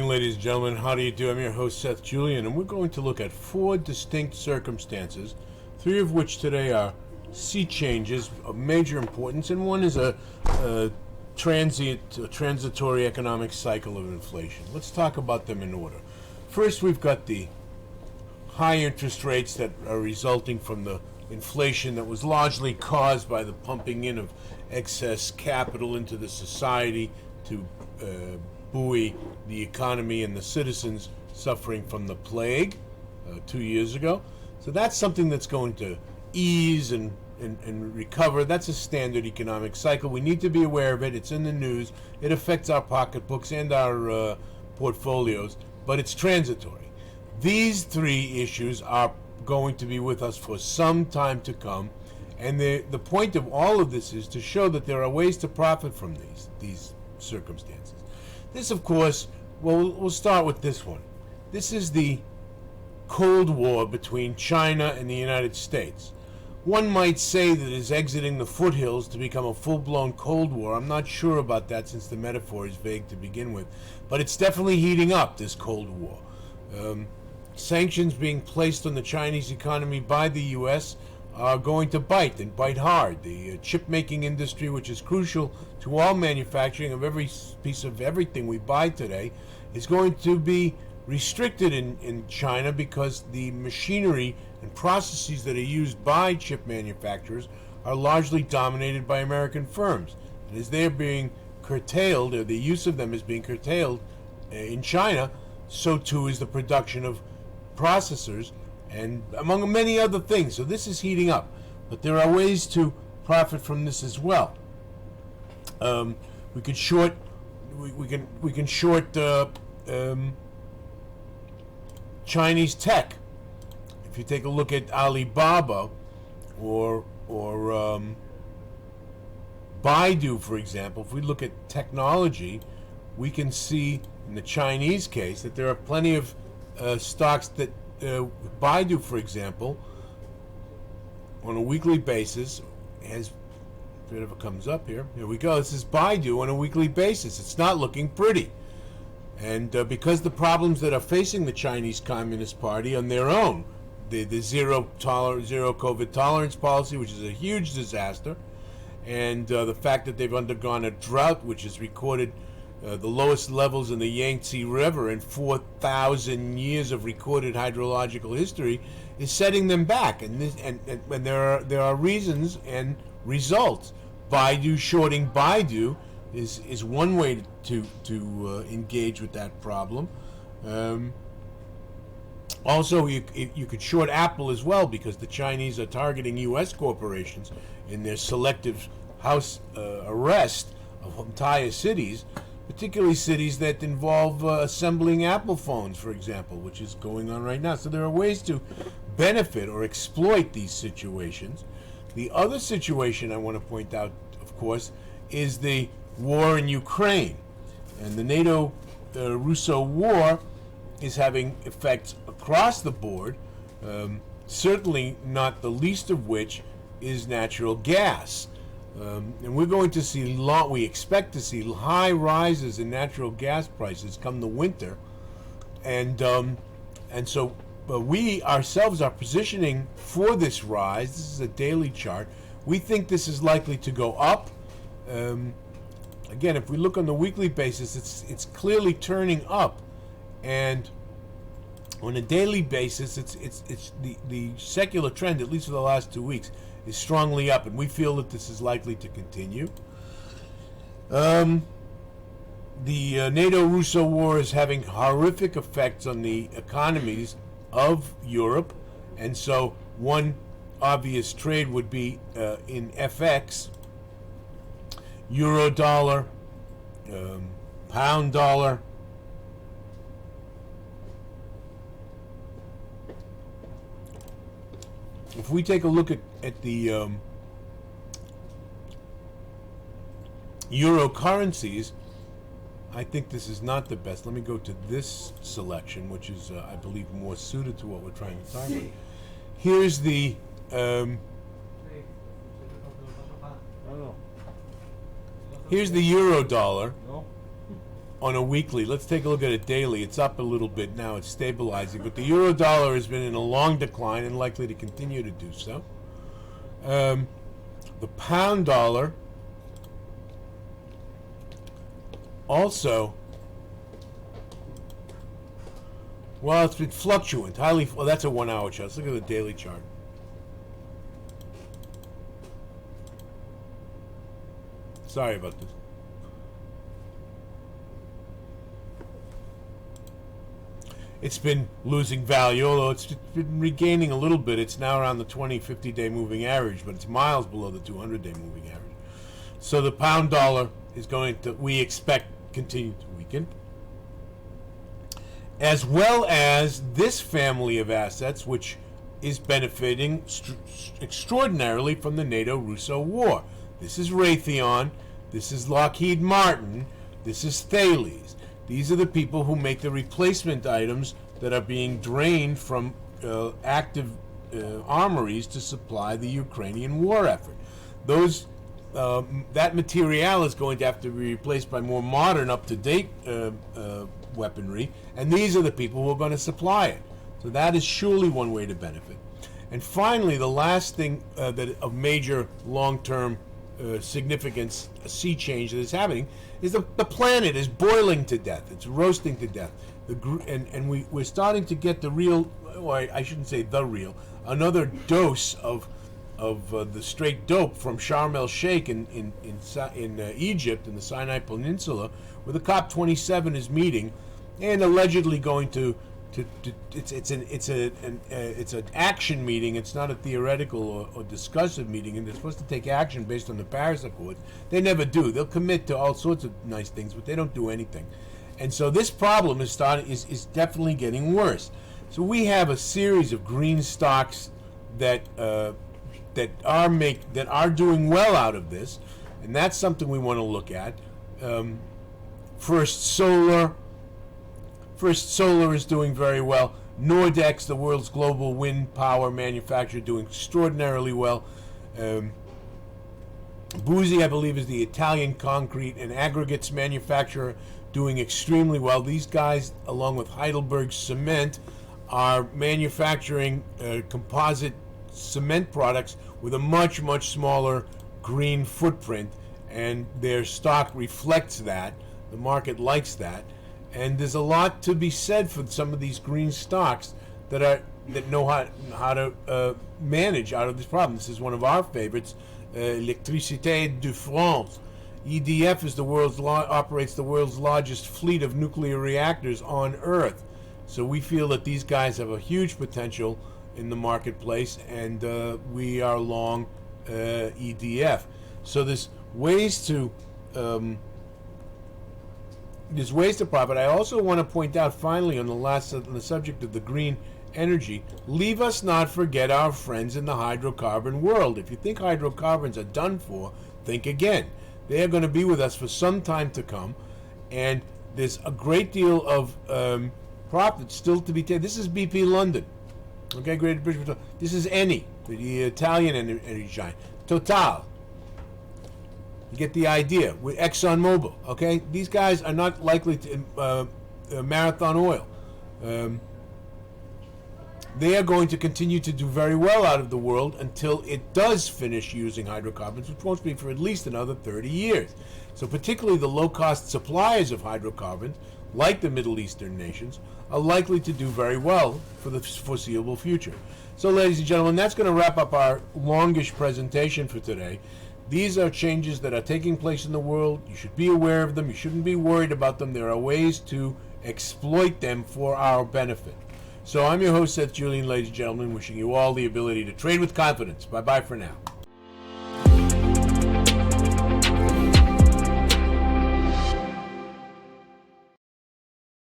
morning, ladies and gentlemen. How do you do? I'm your host, Seth Julian, and we're going to look at four distinct circumstances, three of which today are sea changes of major importance, and one is a transitory economic cycle of inflation. Let's talk about them in order. First, we've got the high interest rates that are resulting from the inflation that was largely caused by the pumping in of excess capital into the society to buoy the economy and the citizens suffering from the plague 2 years ago. So that's something that's going to ease and recover. That's a standard economic cycle. We need to be aware of it. It's in the news. It affects our pocketbooks and our portfolios, but it's transitory. These three issues are going to be with us for some time to come, and the point of all of this is to show that there are ways to profit from these circumstances. This, of course, we'll start with this one. This is the Cold War between China and the United States. One might say that it is exiting the foothills to become a full-blown Cold War. I'm not sure about that since the metaphor is vague to begin with, but it's definitely heating up, this Cold War. Sanctions being placed on the Chinese economy by the U.S. are going to bite, and bite hard. The chip-making industry, which is crucial to all manufacturing of every piece of everything we buy today, is going to be restricted in China because the machinery and processes that are used by chip manufacturers are largely dominated by American firms. And as they're being curtailed, or the use of them is being curtailed in China, so too is the production of processors, and among many other things. So this is heating up, but there are ways to profit from this as well. We can short Chinese tech. If you take a look at Alibaba or Baidu, for example, if we look at technology, we can see in the Chinese case that there are plenty of stocks that Baidu, for example, on a weekly basis, has, if it ever comes up here we go, this is Baidu on a weekly basis. It's not looking pretty. And because the problems that are facing the Chinese Communist Party on their own, the zero COVID tolerance policy, which is a huge disaster, and the fact that they've undergone a drought, which has recorded the lowest levels in the Yangtze River in 4,000 years of recorded hydrological history, is setting them back. And there are reasons and results. Baidu shorting Baidu is one way to engage with that problem. Also, you could short Apple as well, because the Chinese are targeting U.S. corporations in their selective house arrest of entire cities, particularly cities that involve assembling Apple phones, for example, which is going on right now. So there are ways to benefit or exploit these situations. The other situation I want to point out, of course, is the war in Ukraine. And the NATO-Russo war is having effects across the board, certainly not the least of which is natural gas. And we're going to see, we expect to see high rises in natural gas prices come the winter, and so we ourselves are positioning for this rise. This is a daily chart. We think this is likely to go up. Again, if we look on the weekly basis, it's clearly turning up, and on a daily basis, it's the secular trend, at least for the last 2 weeks, is strongly up, and we feel that this is likely to continue. The NATO-Russo war is having horrific effects on the economies of Europe, and so one obvious trade would be in FX, euro dollar, pound dollar. If we take a look at the euro currencies, I think this is not the best. Let me go to this selection, which is, I believe, more suited to what we're trying to talk about. Here's the here's the euro dollar, on a weekly. Let's take a look at it daily. It's up a little bit now. It's stabilizing. But the euro dollar has been in a long decline and likely to continue to do so. The pound dollar also, well, it's been fluctuant. Well, that's a 1 hour chart. Let's look at the daily chart. Sorry about this. It's been losing value, although it's been regaining a little bit. It's now around the 20, 50-day moving average, but it's miles below the 200-day moving average. So the pound dollar is going to, we expect, continue to weaken, as well as this family of assets, which is benefiting extraordinarily from the NATO-Russo war. This is Raytheon, this is Lockheed Martin, this is Thales. These are the people who make the replacement items that are being drained from active armories to supply the Ukrainian war effort. That material is going to have to be replaced by more modern, up-to-date weaponry, and these are the people who are going to supply it. So that is surely one way to benefit. And finally, the last thing that of major long-term significance, a sea change that is happening, is the planet is boiling to death. It's roasting to death. We're starting to get the real, or I shouldn't say the real, another dose of the straight dope from Sharm el-Sheikh in Egypt, in the Sinai Peninsula, where the COP27 is meeting, and allegedly going to it's an action meeting. It's not a theoretical or discussive meeting, and they're supposed to take action based on the Paris Accord. They never do. They'll commit to all sorts of nice things, but they don't do anything. And so this problem is definitely getting worse. So we have a series of green stocks that are doing well out of this, and that's something we want to look at. First Solar is doing very well. Nordex, the world's global wind power manufacturer, doing extraordinarily well. Buzzi, I believe, is the Italian concrete and aggregates manufacturer, doing extremely well. These guys, along with Heidelberg Cement, are manufacturing composite cement products with a much, much smaller green footprint, and their stock reflects that. The market likes that. And there's a lot to be said for some of these green stocks that know how to manage out of this problem. This is one of our favorites, Électricité de France. EDF is operates the world's largest fleet of nuclear reactors on Earth. So we feel that these guys have a huge potential in the marketplace, and we are long EDF. So there's ways to profit. I also want to point out, finally, on the subject of the green energy, leave us not forget our friends in the hydrocarbon world. If you think hydrocarbons are done for, think again. They are going to be with us for some time to come, and there's a great deal of profit still to be taken. This is BP London. Okay, Great British Petroleum. This is Eni, the Italian energy giant. Total. You get the idea. With ExxonMobil, okay? These guys are not likely to Marathon Oil. They are going to continue to do very well out of the world until it does finish using hydrocarbons, which won't be for at least another 30 years. So particularly the low-cost suppliers of hydrocarbons, like the Middle Eastern nations, are likely to do very well for the foreseeable future. So, ladies and gentlemen, that's going to wrap up our longish presentation for today. These are changes that are taking place in the world. You should be aware of them. You shouldn't be worried about them. There are ways to exploit them for our benefit. So I'm your host, Seth Julian, ladies and gentlemen, wishing you all the ability to trade with confidence. Bye-bye for now.